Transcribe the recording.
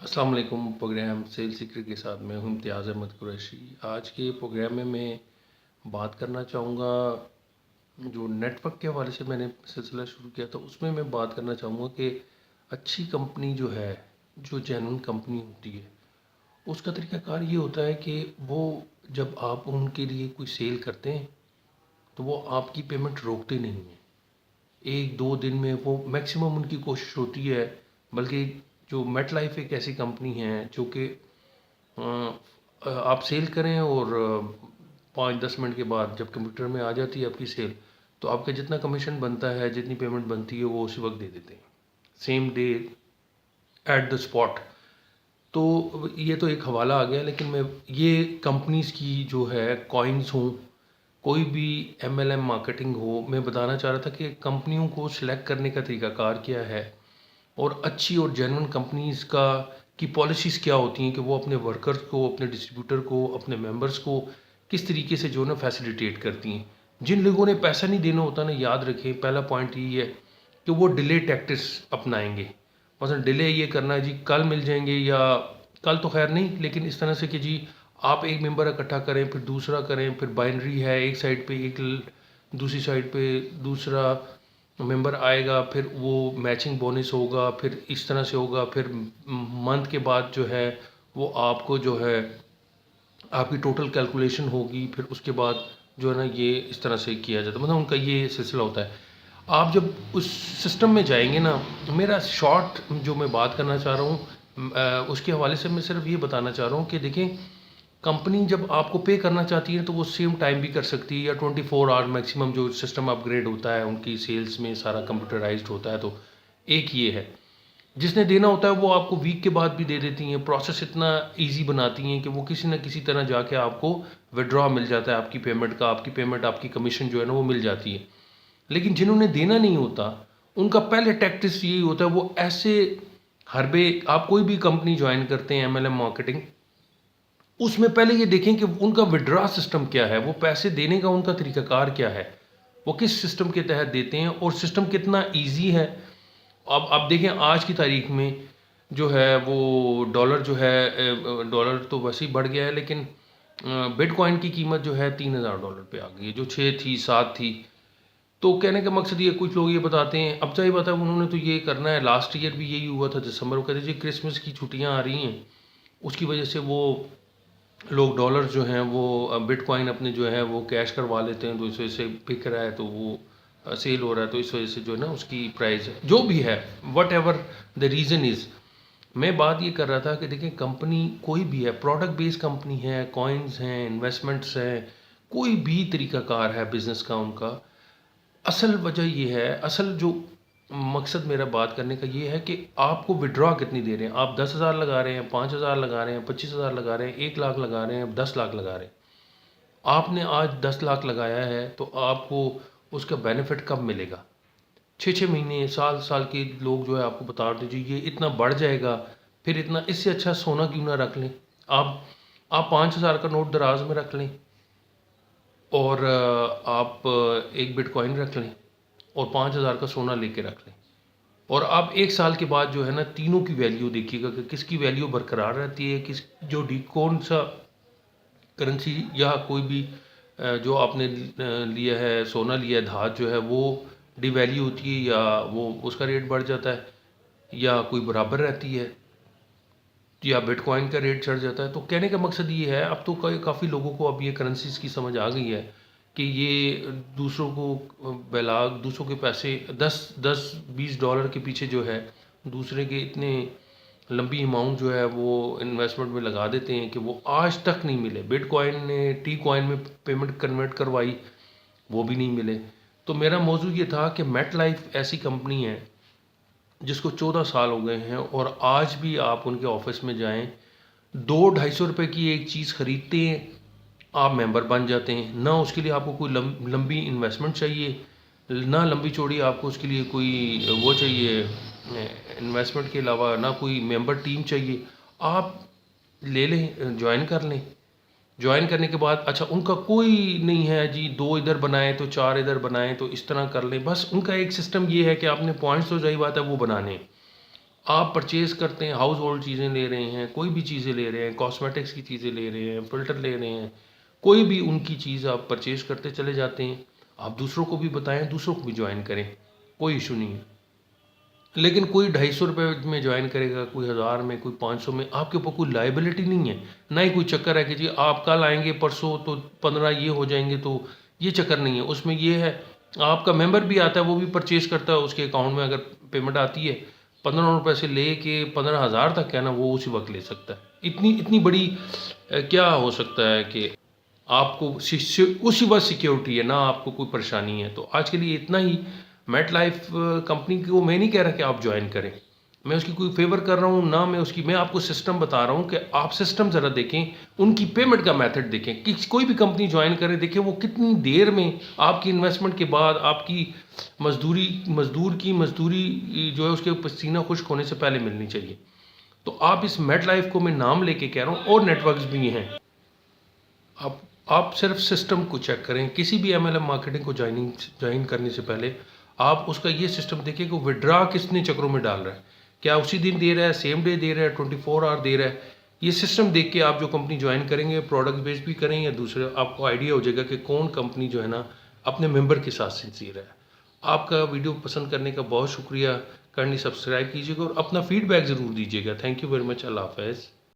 अस्सलाम वालेकुम। Programme cell secret के साथ मैं हूं इम्तियाज़ अहमद कुरैशी। आज के प्रोग्राम में मैं बात करना चाहूँगा, जो नेटवर्क के हवाले से मैंने सिलसिला शुरू किया था उसमें मैं बात करना चाहूँगा कि अच्छी कंपनी जो है, जो जेन्युइन कंपनी होती है, उसका तरीक़ाकार ये होता है कि वो जब आप उनके लिए कोई सेल करते हैं तो वो आपकी पेमेंट रोकते नहीं हैं। 1-2 दिन में वो मैक्सिमम उनकी कोशिश होती है। बल्कि जो मेट लाइफ एक ऐसी कंपनी है जो कि आप सेल करें और 5-10 मिनट के बाद जब कंप्यूटर में आ जाती है आपकी सेल, तो आपका जितना कमीशन बनता है, जितनी पेमेंट बनती है, वो उसी वक्त दे देते हैं, same day, at the spot. तो ये तो एक हवाला आ गया, लेकिन मैं ये कंपनीज़ की जो है कॉइन्स हों, कोई भी एमएलएम मार्केटिंग हो, मैं बताना चाह रहा था कि कंपनियों को सिलेक्ट करने का तरीक़ाकार क्या है और अच्छी और जेन्युइन कंपनीज़ का की पॉलिसीज़ क्या होती हैं कि वो अपने वर्कर्स को, अपने डिस्ट्रीब्यूटर को, अपने मेंबर्स को किस तरीके से जो है ना फैसिलिटेट करती हैं। जिन लोगों ने पैसा नहीं देना होता ना, याद रखें पहला पॉइंट यही है कि वो डिले टैक्टिक्स अपनाएंगे। मसलन डिले ये करना है जी, कल मिल जाएंगे, या कल तो खैर नहीं, लेकिन इस तरह से कि जी आप एक मेंबर इकट्ठा करें, फिर दूसरा करें, फिर बाइनरी है, एक साइड पे एक दूसरी साइड पे दूसरा मेंबर आएगा, फिर वो मैचिंग बोनस होगा, फिर इस तरह से होगा, फिर मंथ के बाद जो है वो आपको जो है आपकी टोटल कैलकुलेशन होगी, फिर उसके बाद जो है ना ये इस तरह से किया जाता है, मतलब उनका ये सिलसिला होता है। आप जब उस सिस्टम में जाएंगे ना, मेरा शॉर्ट जो मैं बात करना चाह रहा हूँ उसके हवाले से मैं सिर्फ ये बताना चाह रहा हूँ कि देखें, कंपनी जब आपको पे करना चाहती है तो वो सेम टाइम भी कर सकती है, या 24 आवर मैक्सिमम जो सिस्टम अपग्रेड होता है उनकी सेल्स में सारा कंप्यूटराइज्ड होता है। तो एक ये है, जिसने देना होता है वो आपको वीक के बाद भी दे देती हैं। प्रोसेस इतना इजी बनाती हैं कि वो किसी न किसी तरह जाके आपको विड्रॉ मिल जाता है आपकी पेमेंट का, आपकी पेमेंट, आपकी कमीशन जो है ना वो मिल जाती है। लेकिन जिन्होंने देना नहीं होता, उनका पहले टैक्टिस यही होता है, वो ऐसे हरबे, आप कोई भी कंपनी ज्वाइन करते हैं एमएलएम मार्केटिंग, उसमें पहले ये देखें कि उनका विड्रॉ सिस्टम क्या है, वो पैसे देने का उनका तरीक़ाकार क्या है, वो किस सिस्टम के तहत देते हैं और सिस्टम कितना ईजी है। अब आप देखें आज की तारीख में जो है वो डॉलर जो है, डॉलर तो वैसे ही बढ़ गया है, लेकिन बिटकॉइन की कीमत जो है $3000 पे आ गई है, जो 6 थी, 7 थी। तो कहने का मकसद ये, कुछ लोग ये बताते हैं, अब चाहिए बता, उन्होंने तो ये करना है, लास्ट ईयर भी यही हुआ था दिसंबर में, कहते जी क्रिसमस की छुट्टियां आ रही हैं, उसकी वजह से वो लोग डॉलर जो हैं वो बिटकॉइन अपने जो है वो कैश करवा लेते हैं, तो इस वजह से बिक रहा है, तो वो सेल हो रहा है, तो इस वजह से जो है ना उसकी प्राइस जो भी है, what ever the reason is. मैं बात ये कर रहा था कि देखिए, कंपनी कोई भी है, प्रोडक्ट बेस्ड कंपनी है, कॉइन्स हैं, इन्वेस्टमेंट्स हैं, कोई भी तरीक़ाकार है बिज़नेस का उनका, असल वजह ये है, असल जो मकसद मेरा बात करने का ये है कि आपको विड्रॉ कितनी दे रहे हैं। आप 10,000 लगा रहे हैं, 5,000 लगा रहे हैं, 25,000 लगा रहे हैं, 1 लाख लगा रहे हैं, 10 लाख लगा रहे हैं। आपने आज 10 लाख लगाया है तो आपको उसका बेनिफिट कब मिलेगा? 6-6 महीने, साल-साल के लोग जो है आपको बता दें जी ये इतना बढ़ जाएगा, फिर इतना, इससे अच्छा सोना क्यों ना रख लें। आप 5,000 का नोट दराज में रख लें, और आप एक बिटकॉइन रख लें, और 5,000 का सोना लेके रख लें, और आप 1 साल के बाद जो है ना तीनों की वैल्यू देखिएगा कि किसकी वैल्यू बरकरार रहती है, किस जो डी कौन सा करेंसी या कोई भी जो आपने लिया है, सोना लिया है, धात जो है वो डिवैल्यू होती है, या वो उसका रेट बढ़ जाता है, या कोई बराबर रहती है, या बिटकॉइन का रेट चढ़ जाता है। तो कहने का मकसद ये है, अब तो काफ़ी लोगों को अब ये करेंसीज की समझ आ गई है कि ये दूसरों को बहला, दूसरों के पैसे 10-10-20 डॉलर के पीछे जो है दूसरे के इतने लंबी अमाउंट जो है वो इन्वेस्टमेंट में लगा देते हैं कि वो आज तक नहीं मिले। बिटकॉइन ने टी कॉइन में पेमेंट कन्वर्ट करवाई, वो भी नहीं मिले। तो मेरा मौजू ये था कि मेट लाइफ ऐसी कंपनी है जिसको 14 साल हो गए हैं, और आज भी आप उनके ऑफिस में जाएं, 200-250 रुपये की एक चीज़ ख़रीदते हैं, आप मेंबर बन जाते हैं। ना उसके लिए आपको कोई लंबी इन्वेस्टमेंट चाहिए, ना लंबी चौड़ी आपको उसके लिए कोई वो चाहिए, इन्वेस्टमेंट के अलावा ना कोई मेंबर टीम चाहिए। आप ले लें, ज्वाइन कर लें। ज्वाइन करने के बाद अच्छा, उनका कोई नहीं है जी 2 इधर बनाएं तो 4 इधर बनाएं, तो इस तरह कर लें। बस उनका एक सिस्टम ये है कि आपने पॉइंट्स तो सही बात है वो बनाने हैं। आप परचेज़ करते हैं, हाउस होल्ड चीज़ें ले रहे हैं, कोई भी चीज़ें ले रहे हैं, कॉस्मेटिक्स की चीज़ें ले रहे हैं, फ़िल्टर ले रहे हैं, कोई भी उनकी चीज़ आप परचेज़ करते चले जाते हैं। आप दूसरों को भी बताएँ, दूसरों को भी जॉइन करें, कोई इश्यू नहीं है। लेकिन कोई ₹250 में जॉइन करेगा, कोई 1000 में, कोई 500 में, आपके ऊपर कोई लायबिलिटी नहीं है। ना ही कोई चक्कर है कि जी आप कल आएँगे, परसों तो 15 ये हो जाएँगे, तो ये चक्कर नहीं है। उसमें ये है, आपका मेंबर भी आता है, वो भी परचेज़ करता है, उसके अकाउंट में अगर पेमेंट आती है, ₹15 से लेके 15,000 तक है ना, वो उसी वक़्त ले सकता है। इतनी इतनी बड़ी क्या हो सकता है कि आपको उसी वक्त सिक्योरिटी है ना, आपको कोई परेशानी है। तो आज के लिए इतना ही। मेट लाइफ कंपनी को मैं नहीं कह रहा कि आप ज्वाइन करें, मैं उसकी कोई फेवर कर रहा हूँ ना, मैं आपको सिस्टम बता रहा हूँ कि आप सिस्टम ज़रा देखें, उनकी पेमेंट का मेथड देखें कि कोई भी कंपनी ज्वाइन करें, देखें वो कितनी देर में आपकी इन्वेस्टमेंट के बाद आपकी मजदूरी जो है उसके पसीना खुश्क होने से पहले मिलनी चाहिए। तो आप इस मेट लाइफ को मैं नाम लेके कह रहा हूँ, और नेटवर्क्स भी हैं। आप सिर्फ सिस्टम को चेक करें। किसी भी एमएलएम मार्केटिंग को ज्वाइन करने से पहले आप उसका ये सिस्टम देखें कि विड्रा कितने चक्रों में डाल रहा है, क्या उसी दिन दे रहा है, सेम डे दे रहा है, 24 आवर दे रहा है। ये सिस्टम देख के आप जो कंपनी ज्वाइन करेंगे, प्रोडक्ट बेस्ड भी करें या दूसरे, आपको आइडिया हो जाएगा कि कौन कंपनी जो है ना अपने मेंबर के साथ सिंसियर है। आपका वीडियो पसंद करने का बहुत शुक्रिया। करनी सब्सक्राइब कीजिएगा और अपना फीडबैक ज़रूर दीजिएगा। Thank you very much. अल्लाह हाफ़िज़।